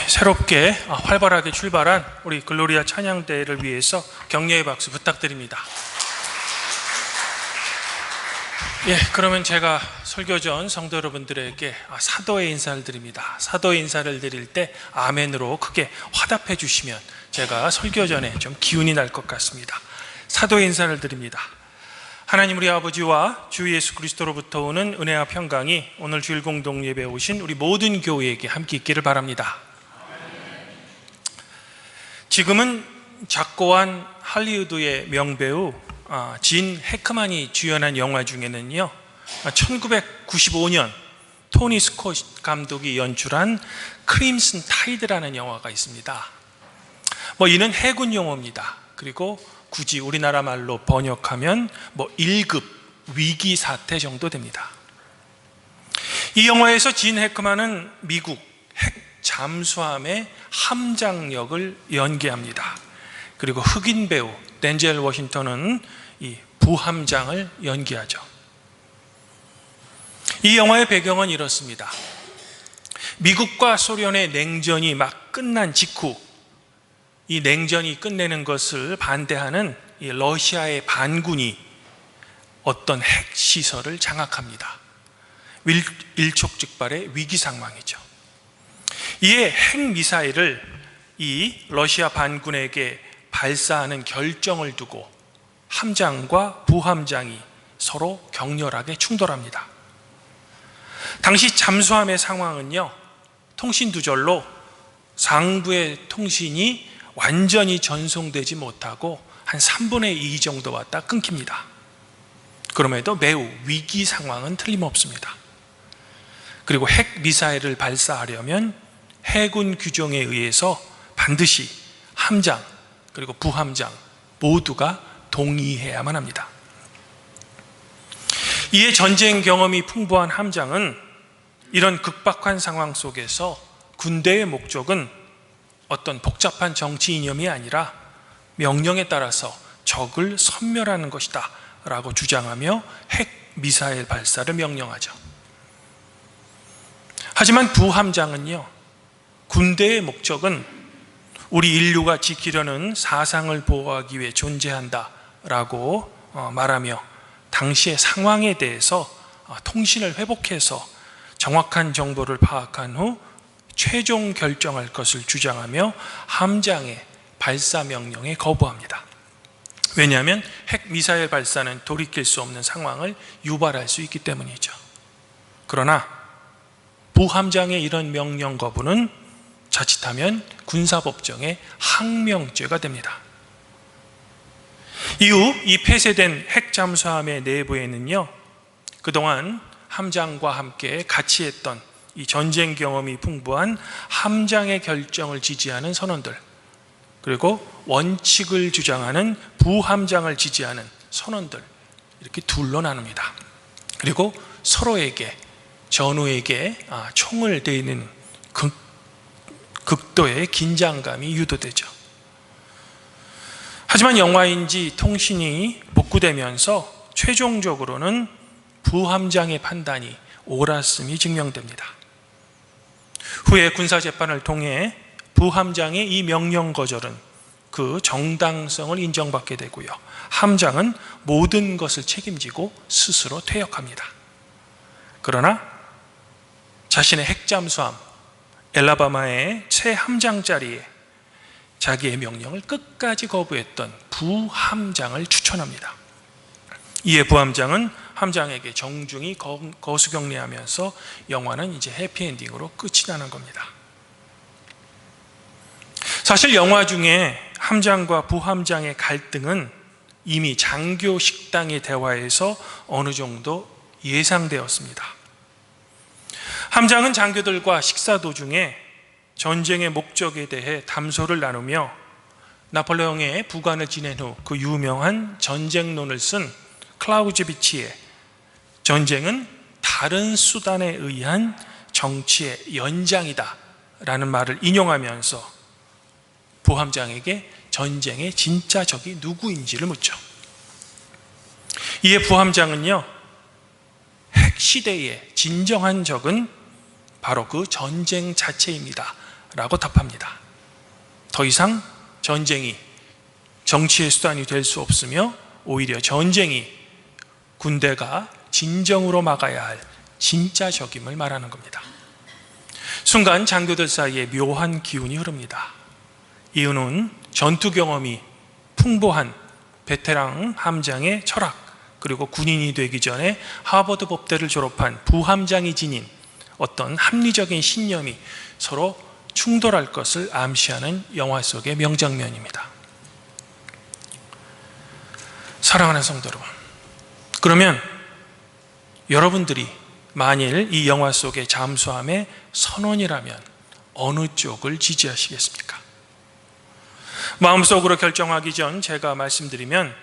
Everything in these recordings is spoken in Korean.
새롭게 활발하게 출발한 우리 글로리아 찬양대를 위해서 격려의 박수 부탁드립니다. 그러면 제가 설교 전 성도 여러분들에게 사도의 인사를 드립니다. 사도의 인사를 드릴 때 아멘으로 크게 화답해 주시면 제가 설교 전에 좀 기운이 날 것 같습니다. 사도의 인사를 드립니다. 하나님 우리 아버지와 주 예수 그리스도로부터 오는 은혜와 평강이 오늘 주일 공동 예배에 오신 우리 모든 교회에게 함께 있기를 바랍니다. 지금은 작고한 할리우드의 명배우 진 해크만이 주연한 영화 중에는요, 1995년 토니 스콧 감독이 연출한 크림슨 타이드라는 영화가 있습니다. 이는 해군 용어입니다. 그리고 굳이 우리나라 말로 번역하면 1급 위기 사태 정도 됩니다. 이 영화에서 진 해크만은 미국 핵 잠수함의 함장 역을 연기합니다. 그리고 흑인 배우 덴젤 워싱턴은 이 부함장을 연기하죠. 이 영화의 배경은 이렇습니다. 미국과 소련의 냉전이 막 끝난 직후 이 냉전이 끝내는 것을 반대하는 이 러시아의 반군이 어떤 핵시설을 장악합니다. 일촉즉발의 위기 상황이죠. 이에 핵미사일을 이 러시아 반군에게 발사하는 결정을 두고 함장과 부함장이 서로 격렬하게 충돌합니다. 당시 잠수함의 상황은요, 통신 두절로 상부의 통신이 완전히 전송되지 못하고 한 3분의 2 정도 왔다 끊깁니다. 그럼에도 매우 위기 상황은 틀림없습니다. 그리고 핵미사일을 발사하려면 해군 규정에 의해서 반드시 함장 그리고 부함장 모두가 동의해야만 합니다. 이에 전쟁 경험이 풍부한 함장은 이런 극박한 상황 속에서 군대의 목적은 어떤 복잡한 정치 이념이 아니라 명령에 따라서 적을 섬멸하는 것이다 라고 주장하며 핵미사일 발사를 명령하죠. 하지만 부함장은요, 군대의 목적은 우리 인류가 지키려는 사상을 보호하기 위해 존재한다 라고 말하며 당시의 상황에 대해서 통신을 회복해서 정확한 정보를 파악한 후 최종 결정할 것을 주장하며 함장의 발사 명령에 거부합니다. 왜냐하면 핵미사일 발사는 돌이킬 수 없는 상황을 유발할 수 있기 때문이죠. 그러나 부함장의 이런 명령 거부는 자칫하면 군사법정의 항명죄가 됩니다. 이후 이 폐쇄된 핵잠수함의 내부에는요, 그동안 함장과 함께 같이 했던 이 전쟁 경험이 풍부한 함장의 결정을 지지하는 선원들, 그리고 원칙을 주장하는 부함장을 지지하는 선원들, 이렇게 둘로 나눕니다. 그리고 서로에게 전우에게 총을 대는 극도의 긴장감이 유도되죠. 하지만 영화인지 통신이 복구되면서 최종적으로는 부함장의 판단이 옳았음이 증명됩니다. 후에 군사재판을 통해 부함장의 이 명령 거절은 그 정당성을 인정받게 되고요, 함장은 모든 것을 책임지고 스스로 퇴역합니다. 그러나 자신의 핵잠수함 엘라바마의 새 함장 자리에 자기의 명령을 끝까지 거부했던 부함장을 추천합니다. 이에 부함장은 함장에게 정중히 거수격리하면서 영화는 이제 해피엔딩으로 끝이 나는 겁니다. 사실 영화 중에 함장과 부함장의 갈등은 이미 장교 식당의 대화에서 어느 정도 예상되었습니다. 함장은 장교들과 식사 도중에 전쟁의 목적에 대해 담소를 나누며 나폴레옹의 부관을 지낸 후 그 유명한 전쟁론을 쓴 클라우제비치의 전쟁은 다른 수단에 의한 정치의 연장이다 라는 말을 인용하면서 부함장에게 전쟁의 진짜 적이 누구인지를 묻죠. 이에 부함장은요, 핵시대의 진정한 적은 바로 그 전쟁 자체입니다 라고 답합니다. 더 이상 전쟁이 정치의 수단이 될 수 없으며 오히려 전쟁이 군대가 진정으로 막아야 할 진짜 적임을 말하는 겁니다. 순간 장교들 사이에 묘한 기운이 흐릅니다. 이유는 전투 경험이 풍부한 베테랑 함장의 철학, 그리고 군인이 되기 전에 하버드 법대를 졸업한 부함장이 지닌 어떤 합리적인 신념이 서로 충돌할 것을 암시하는 영화 속의 명장면입니다. 사랑하는 성도 여러분, 그러면 여러분들이 만일 이 영화 속의 잠수함의 선원이라면 어느 쪽을 지지하시겠습니까? 마음속으로 결정하기 전 제가 말씀드리면,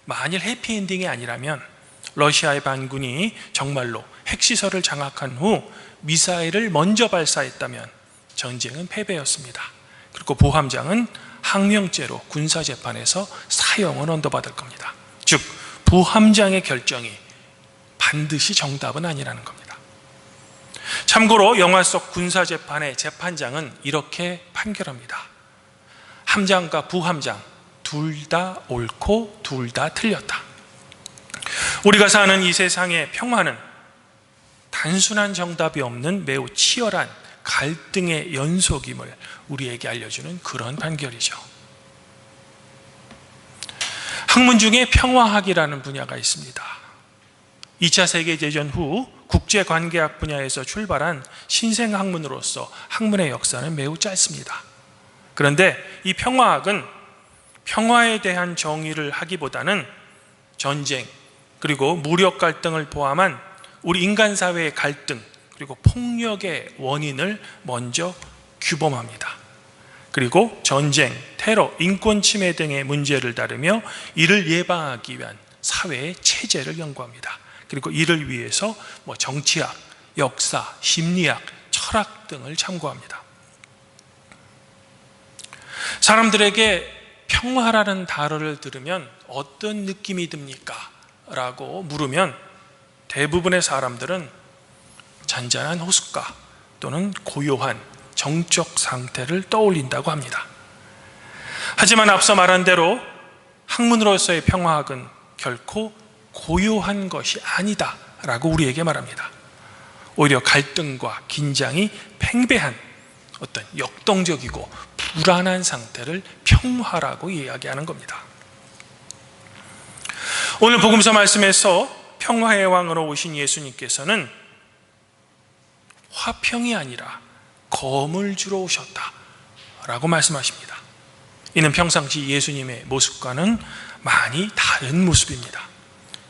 만일 해피엔딩이 아니라면 러시아의 반군이 정말로 핵시설을 장악한 후 미사일을 먼저 발사했다면 전쟁은 패배였습니다. 그리고 부함장은 항명죄로 군사재판에서 사형을 언도받을 겁니다. 즉, 부함장의 결정이 반드시 정답은 아니라는 겁니다. 참고로 영화 속 군사재판의 재판장은 이렇게 판결합니다. 함장과 부함장 둘 다 옳고 둘 다 틀렸다. 우리가 사는 이 세상의 평화는 단순한 정답이 없는 매우 치열한 갈등의 연속임을 우리에게 알려주는 그런 판결이죠. 학문 중에 평화학이라는 분야가 있습니다. 2차 세계대전 후 국제관계학 분야에서 출발한 신생학문으로서 학문의 역사는 매우 짧습니다. 그런데 이 평화학은 평화에 대한 정의를 하기보다는 전쟁, 그리고 무력 갈등을 포함한 우리 인간 사회의 갈등, 그리고 폭력의 원인을 먼저 규범합니다. 그리고 전쟁, 테러, 인권 침해 등의 문제를 다루며 이를 예방하기 위한 사회의 체제를 연구합니다. 그리고 이를 위해서 정치학, 역사, 심리학, 철학 등을 참고합니다. 사람들에게 평화라는 단어를 들으면 어떤 느낌이 듭니까? 라고 물으면 대부분의 사람들은 잔잔한 호숫가 또는 고요한 정적 상태를 떠올린다고 합니다. 하지만 앞서 말한 대로 학문으로서의 평화학은 결코 고요한 것이 아니다 라고 우리에게 말합니다. 오히려 갈등과 긴장이 팽배한 어떤 역동적이고 불안한 상태를 평화라고 이야기하는 겁니다. 오늘 복음서 말씀에서 평화의 왕으로 오신 예수님께서는 화평이 아니라 검을 주러 오셨다 라고 말씀하십니다. 이는 평상시 예수님의 모습과는 많이 다른 모습입니다.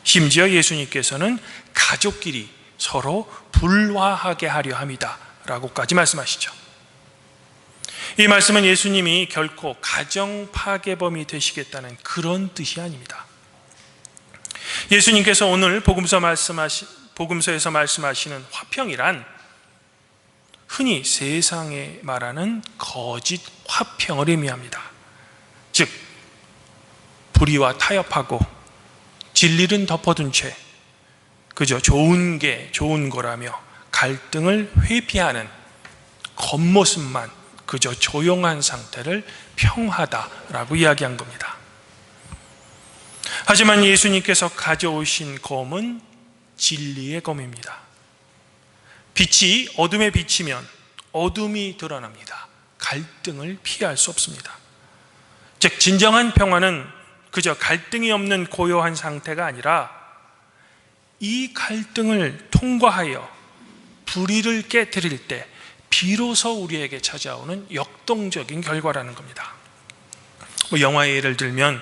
심지어 예수님께서는 가족끼리 서로 불화하게 하려 합니다 라고까지 말씀하시죠. 이 말씀은 예수님이 결코 가정 파괴범이 되시겠다는 그런 뜻이 아닙니다. 예수님께서 오늘 복음서에서 말씀하시는 화평이란 흔히 세상에 말하는 거짓 화평을 의미합니다. 즉, 불의와 타협하고 진리는 덮어둔 채 그저 좋은 게 좋은 거라며 갈등을 회피하는 겉모습만 그저 조용한 상태를 평화다라고 이야기한 겁니다. 하지만 예수님께서 가져오신 검은 진리의 검입니다. 빛이 어둠에 비치면 어둠이 드러납니다. 갈등을 피할 수 없습니다. 즉, 진정한 평화는 그저 갈등이 없는 고요한 상태가 아니라 이 갈등을 통과하여 불의를 깨뜨릴 때 비로소 우리에게 찾아오는 역동적인 결과라는 겁니다. 영화의 예를 들면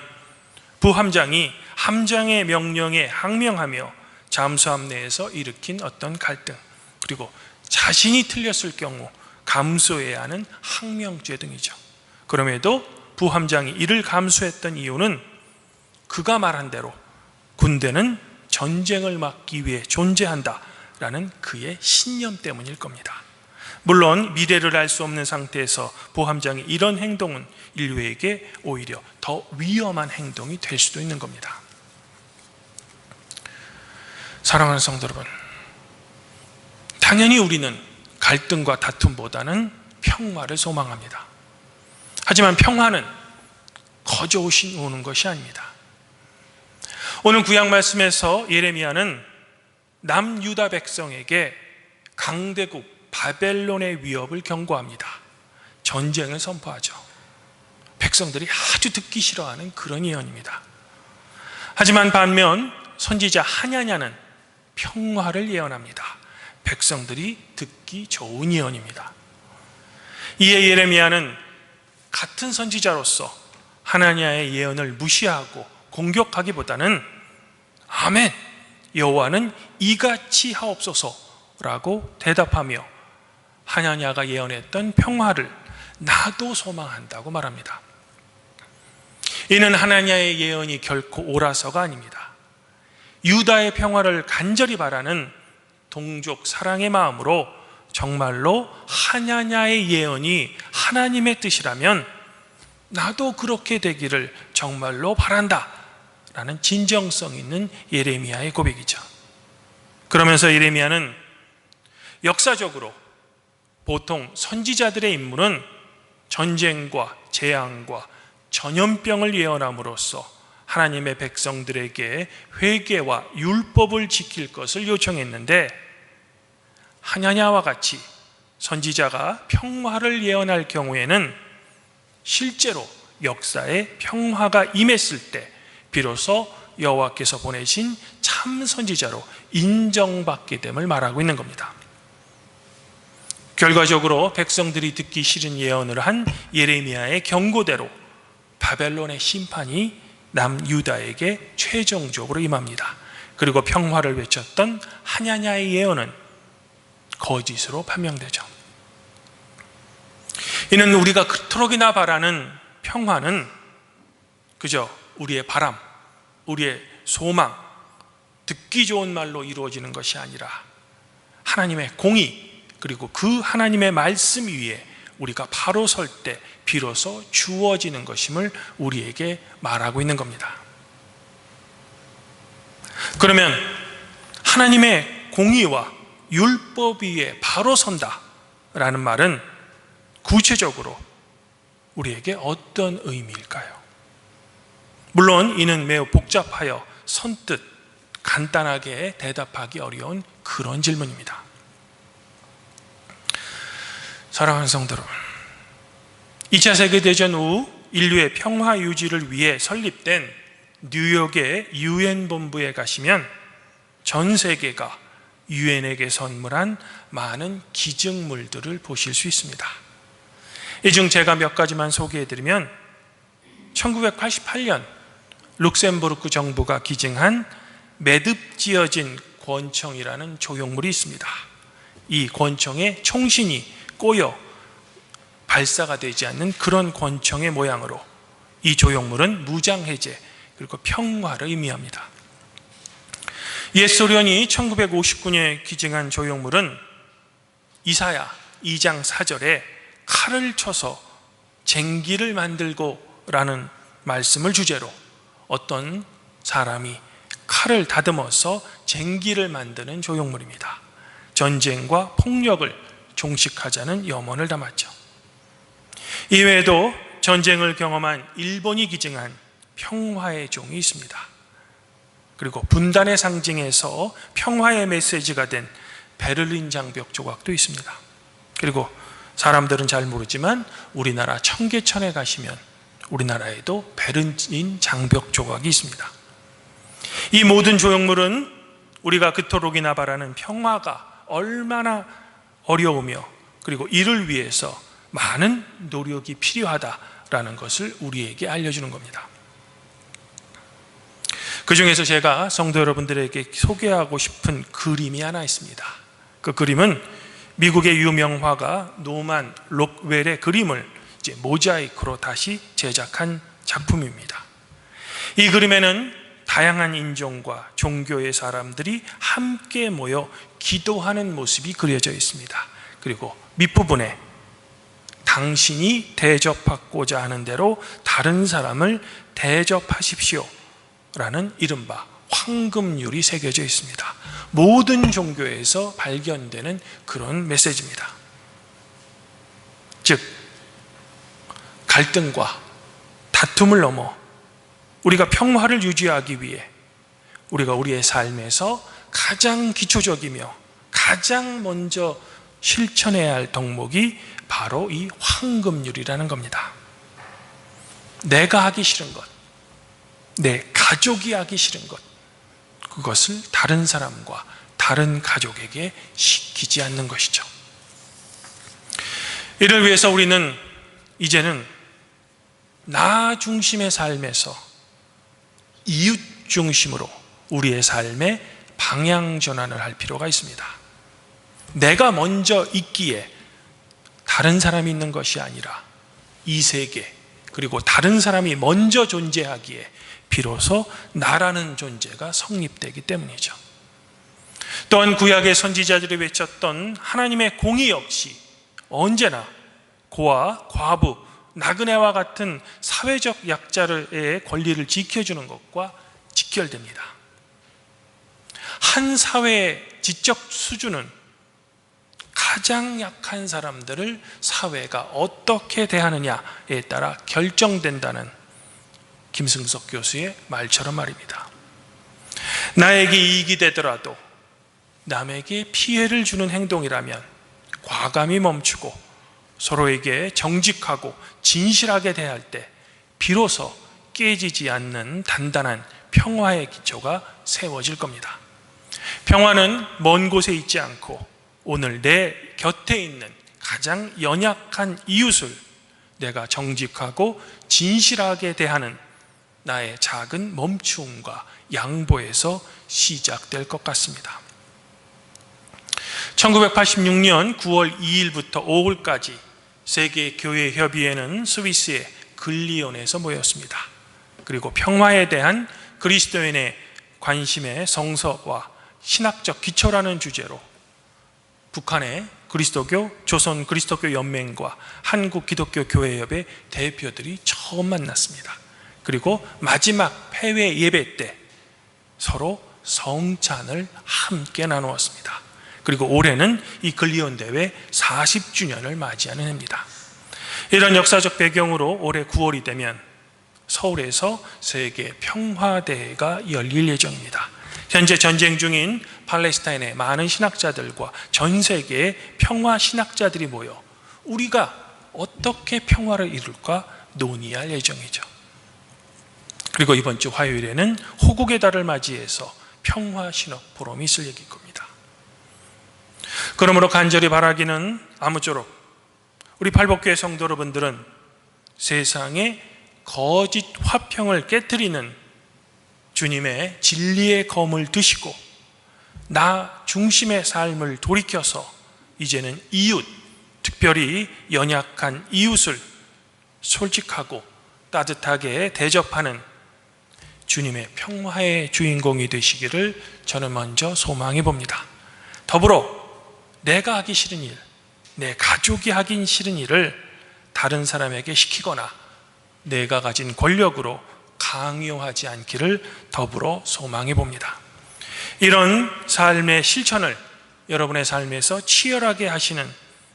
부함장이 함장의 명령에 항명하며 잠수함 내에서 일으킨 어떤 갈등, 그리고 자신이 틀렸을 경우 감수해야 하는 항명죄 등이죠. 그럼에도 부함장이 이를 감수했던 이유는 그가 말한 대로 군대는 전쟁을 막기 위해 존재한다라는 그의 신념 때문일 겁니다. 물론 미래를 알 수 없는 상태에서 부함장의 이런 행동은 인류에게 오히려 더 위험한 행동이 될 수도 있는 겁니다. 사랑하는 성도 여러분, 당연히 우리는 갈등과 다툼보다는 평화를 소망합니다. 하지만 평화는 거저 오는 것이 아닙니다. 오늘 구약 말씀에서 예레미야는 남유다 백성에게 강대국 바벨론의 위협을 경고합니다. 전쟁을 선포하죠. 백성들이 아주 듣기 싫어하는 그런 예언입니다. 하지만 반면 선지자 하냐냐는 평화를 예언합니다. 백성들이 듣기 좋은 예언입니다. 이에 예레미야는 같은 선지자로서 하나냐의 예언을 무시하고 공격하기보다는 아멘, 여호와는 이같이 하옵소서라고 대답하며 하나냐가 예언했던 평화를 나도 소망한다고 말합니다. 이는 하나냐의 예언이 결코 옳아서가 아닙니다. 유다의 평화를 간절히 바라는 동족 사랑의 마음으로 정말로 하나냐의 예언이 하나님의 뜻이라면 나도 그렇게 되기를 정말로 바란다 라는 진정성 있는 예레미야의 고백이죠. 그러면서 예레미야는 역사적으로 보통 선지자들의 임무는 전쟁과 재앙과 전염병을 예언함으로써 하나님의 백성들에게 회개와 율법을 지킬 것을 요청했는데, 하냐냐와 같이 선지자가 평화를 예언할 경우에는 실제로 역사에 평화가 임했을 때 비로소 여호와께서 보내신 참 선지자로 인정받게 됨을 말하고 있는 겁니다. 결과적으로 백성들이 듣기 싫은 예언을 한 예레미야의 경고대로 바벨론의 심판이 남유다에게 최종적으로 임합니다. 그리고 평화를 외쳤던 하냐냐의 예언은 거짓으로 판명되죠. 이는 우리가 그토록이나 바라는 평화는 그저 우리의 바람, 우리의 소망, 듣기 좋은 말로 이루어지는 것이 아니라 하나님의 공의, 그리고 그 하나님의 말씀 위에 우리가 바로 설 때 비로소 주어지는 것임을 우리에게 말하고 있는 겁니다. 그러면 하나님의 공의와 율법 위에 바로 선다라는 말은 구체적으로 우리에게 어떤 의미일까요? 물론 이는 매우 복잡하여 선뜻 간단하게 대답하기 어려운 그런 질문입니다. 사랑하는 성도 여러분, 2차 세계대전 후 인류의 평화 유지를 위해 설립된 뉴욕의 유엔 본부에 가시면 전 세계가 유엔에게 선물한 많은 기증물들을 보실 수 있습니다. 이 중 제가 몇 가지만 소개해드리면 1988년 룩셈부르크 정부가 기증한 매듭지어진 권총이라는 조형물이 있습니다. 이 권총의 총신이 꼬여 발사가 되지 않는 그런 권총의 모양으로 이 조형물은 무장해제 그리고 평화를 의미합니다. 옛 소련이 1959년에 기증한 조형물은 이사야 2장 4절에 칼을 쳐서 쟁기를 만들고 라는 말씀을 주제로 어떤 사람이 칼을 다듬어서 쟁기를 만드는 조형물입니다. 전쟁과 폭력을 종식하자는 염원을 담았죠. 이외에도 전쟁을 경험한 일본이 기증한 평화의 종이 있습니다. 그리고 분단의 상징에서 평화의 메시지가 된 베를린 장벽 조각도 있습니다. 그리고 사람들은 잘 모르지만 우리나라 청계천에 가시면 우리나라에도 베를린 장벽 조각이 있습니다. 이 모든 조형물은 우리가 그토록이나 바라는 평화가 얼마나 어려우며 그리고 이를 위해서 많은 노력이 필요하다라는 것을 우리에게 알려주는 겁니다. 그 중에서 제가 성도 여러분들에게 소개하고 싶은 그림이 하나 있습니다. 그 그림은 미국의 유명 화가 노만 록웰의 그림을 이제 모자이크로 다시 제작한 작품입니다. 이 그림에는 다양한 인종과 종교의 사람들이 함께 모여 기도하는 모습이 그려져 있습니다. 그리고 밑부분에 당신이 대접받고자 하는 대로 다른 사람을 대접하십시오 라는 이른바 황금률이 새겨져 있습니다. 모든 종교에서 발견되는 그런 메시지입니다. 즉 갈등과 다툼을 넘어 우리가 평화를 유지하기 위해 우리가 우리의 삶에서 가장 기초적이며 가장 먼저 실천해야 할 덕목이 바로 이 황금률이라는 겁니다. 내가 하기 싫은 것, 내 가족이 하기 싫은 것, 그것을 다른 사람과 다른 가족에게 시키지 않는 것이죠. 이를 위해서 우리는 이제는 나 중심의 삶에서 이웃 중심으로 우리의 삶의 방향 전환을 할 필요가 있습니다. 내가 먼저 있기에 다른 사람이 있는 것이 아니라 이 세계, 그리고 다른 사람이 먼저 존재하기에 비로소 나라는 존재가 성립되기 때문이죠. 또한 구약의 선지자들이 외쳤던 하나님의 공의 역시 언제나 고아, 과부, 나그네와 같은 사회적 약자의 권리를 지켜주는 것과 직결됩니다. 한 사회의 지적 수준은 가장 약한 사람들을 사회가 어떻게 대하느냐에 따라 결정된다는 김승석 교수의 말처럼 말입니다. 나에게 이익이 되더라도 남에게 피해를 주는 행동이라면 과감히 멈추고 서로에게 정직하고 진실하게 대할 때 비로소 깨지지 않는 단단한 평화의 기초가 세워질 겁니다. 평화는 먼 곳에 있지 않고 오늘 내 곁에 있는 가장 연약한 이웃을 내가 정직하고 진실하게 대하는 나의 작은 멈춤과 양보에서 시작될 것 같습니다. 1986년 9월 2일부터 5일까지 세계교회협의회는 스위스의 글리온에서 모였습니다. 그리고 평화에 대한 그리스도인의 관심의 성서와 신학적 기초라는 주제로 북한의 그리스도교, 조선 그리스도교 연맹과 한국 기독교 교회협의 대표들이 처음 만났습니다. 그리고 마지막 폐회 예배 때 서로 성찬을 함께 나누었습니다. 그리고 올해는 이 글리온 대회 40주년을 맞이하는 해입니다. 이런 역사적 배경으로 올해 9월이 되면 서울에서 세계 평화대회가 열릴 예정입니다. 현재 전쟁 중인 팔레스타인의 많은 신학자들과 전 세계의 평화 신학자들이 모여 우리가 어떻게 평화를 이룰까 논의할 예정이죠. 그리고 이번 주 화요일에는 호국의 달을 맞이해서 평화 신학 포럼이 있을 얘기일 겁니다. 그러므로 간절히 바라기는 아무쪼록 우리 팔복교회 성도 여러분들은 세상의 거짓 화평을 깨트리는 주님의 진리의 검을 드시고 나 중심의 삶을 돌이켜서 이제는 이웃, 특별히 연약한 이웃을 솔직하고 따뜻하게 대접하는 주님의 평화의 주인공이 되시기를 저는 먼저 소망해 봅니다. 더불어 내가 하기 싫은 일, 내 가족이 하기 싫은 일을 다른 사람에게 시키거나 내가 가진 권력으로 강요하지 않기를 더불어 소망해 봅니다. 이런 삶의 실천을 여러분의 삶에서 치열하게 하시는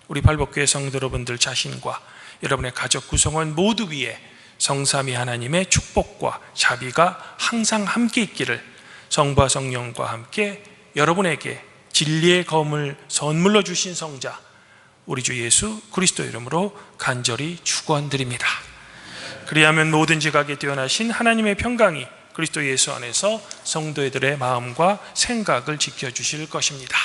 우리 팔복교회 성도 여러분들 자신과 여러분의 가족 구성원 모두 위에 성삼위 하나님의 축복과 자비가 항상 함께 있기를 성부와 성령과 함께 여러분에게 진리의 검을 선물로 주신 성자 우리 주 예수 그리스도 이름으로 간절히 축원드립니다. 그리하면 모든 지각에 뛰어나신 하나님의 평강이 그리스도 예수 안에서 성도들의 마음과 생각을 지켜주실 것입니다.